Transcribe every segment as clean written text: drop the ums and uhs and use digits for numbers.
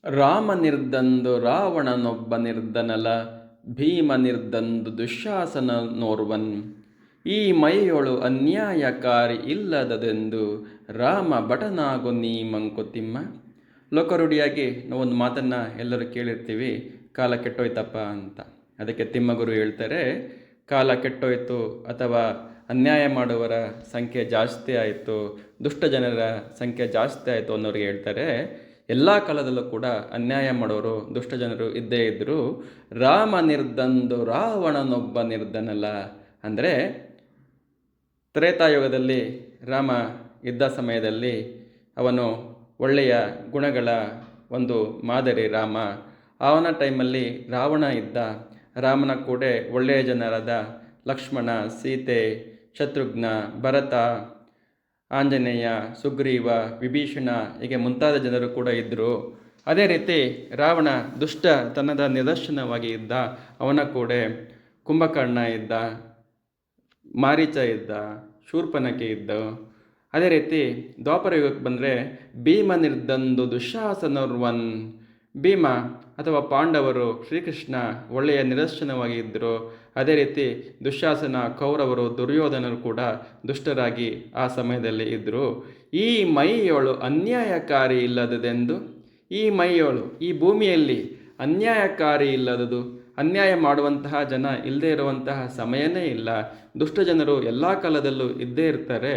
ರಾಮನಿರ್ದಂದು ರಾವಣನೊಬ್ಬ ನಿರ್ದನಲ, ಭೀಮ ನಿರ್ದಂದು ದುಶ್ಯಾಸನನೋರ್ವನ್. ಈ ಮೈಯೊಳು ಅನ್ಯಾಯಕಾರಿ ಇಲ್ಲದದೆಂದು ರಾಮ ಭಟನಾಗು ನೀ ಮಂಕುತಿಮ್ಮ. ಲೋಕರೂಢಿಯಾಗಿ ನಾವೊಂದು ಮಾತನ್ನು ಎಲ್ಲರೂ ಕೇಳಿರ್ತೀವಿ, ಕಾಲ ಕೆಟ್ಟೋಯ್ತಪ್ಪ ಅಂತ. ಅದಕ್ಕೆ ತಿಮ್ಮಗುರು ಹೇಳ್ತಾರೆ, ಕಾಲ ಕೆಟ್ಟೋಯ್ತು ಅಥವಾ ಅನ್ಯಾಯ ಮಾಡುವವರ ಸಂಖ್ಯೆ ಜಾಸ್ತಿ ಆಯಿತು, ದುಷ್ಟ ಜನರ ಸಂಖ್ಯೆ ಜಾಸ್ತಿ ಆಯಿತು ಅನ್ನೋರಿಗೆ ಹೇಳ್ತಾರೆ, ಎಲ್ಲ ಕಾಲದಲ್ಲೂ ಕೂಡ ಅನ್ಯಾಯ ಮಾಡೋರು ದುಷ್ಟ ಜನರು ಇದ್ದೇ ಇದ್ದರು. ರಾಮ ನಿರ್ದಂದು ರಾವಣನೊಬ್ಬ ನಿರ್ದನಲ್ಲ. ಅಂದರೆ ತ್ರೇತಾಯುಗದಲ್ಲಿ ರಾಮ ಇದ್ದ ಸಮಯದಲ್ಲಿ ಅವನು ಒಳ್ಳೆಯ ಗುಣಗಳ ಒಂದು ಮಾದರಿ ರಾಮ. ಅವನ ಟೈಮಲ್ಲಿ ರಾವಣ ಇದ್ದ. ರಾಮನ ಕೂಡ ಒಳ್ಳೆಯ ಜನರಾದ ಲಕ್ಷ್ಮಣ, ಸೀತೆ, ಶತ್ರುಘ್ನ, ಭರತ, ಆಂಜನೇಯ, ಸುಗ್ರೀವ, ವಿಭೀಷಣ ಹೀಗೆ ಮುಂತಾದ ಜನರು ಕೂಡ ಇದ್ದರು. ಅದೇ ರೀತಿ ರಾವಣ ದುಷ್ಟತನದ ನಿದರ್ಶನವಾಗಿ ಇದ್ದ. ಅವನ ಕೂಡ ಕುಂಭಕರ್ಣ ಇದ್ದ, ಮಾರೀಚ ಇದ್ದ, ಶೂರ್ಪನಖಿ ಇದ್ದ. ಅದೇ ರೀತಿ ದ್ವಾಪರ ಯುಗಕ್ಕೆ ಬಂದರೆ ಭೀಮ ನಿರ್ದಂದು ದುಶ್ಯಾಸನೋರ್ವನ್. ಭೀಮ ಅಥವಾ ಪಾಂಡವರು, ಶ್ರೀಕೃಷ್ಣ ಒಳ್ಳೆಯ ನಿದರ್ಶನವಾಗಿ ಇದ್ದರು. ಅದೇ ರೀತಿ ದುಶ್ಯಾಸನ, ಕೌರವರು, ದುರ್ಯೋಧನರು ಕೂಡ ದುಷ್ಟರಾಗಿ ಆ ಸಮಯದಲ್ಲಿ ಇದ್ದರು. ಈ ಮೈಯೊಳು ಅನ್ಯಾಯಕಾರಿ ಇಲ್ಲದದೆಂದು, ಈ ಮೈಯೊಳು ಈ ಭೂಮಿಯಲ್ಲಿ ಅನ್ಯಾಯಕಾರಿ ಇಲ್ಲದದು, ಅನ್ಯಾಯ ಮಾಡುವಂತಹ ಜನ ಇಲ್ಲದೇ ಇರುವಂತಹ ಸಮಯನೇ ಇಲ್ಲ. ದುಷ್ಟ ಜನರು ಎಲ್ಲ ಕಾಲದಲ್ಲೂ ಇದ್ದೇ ಇರ್ತಾರೆ.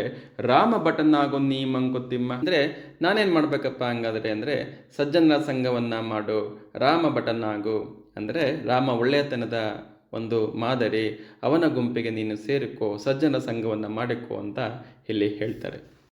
ರಾಮ ಭಟನಾಗು ನೀ ಮಂಕುತಿಮ್ಮ. ಅಂದರೆ ನಾನೇನು ಮಾಡಬೇಕಪ್ಪ ಹಂಗಾದರೆ ಅಂದರೆ ಸಜ್ಜನರ ಸಂಘವನ್ನು ಮಾಡು, ರಾಮ ಭಟನಾಗು. ಅಂದರೆ ರಾಮ ಒಳ್ಳೆಯತನದ ಒಂದು ಮಾದರಿ, ಅವನ ಗುಂಪಿಗೆ ನೀನು ಸೇರಿಕೋ, ಸಜ್ಜನ ಸಂಘವನ್ನು ಮಾಡಿಕೋ ಅಂತ ಇಲ್ಲಿ ಹೇಳ್ತಾರೆ.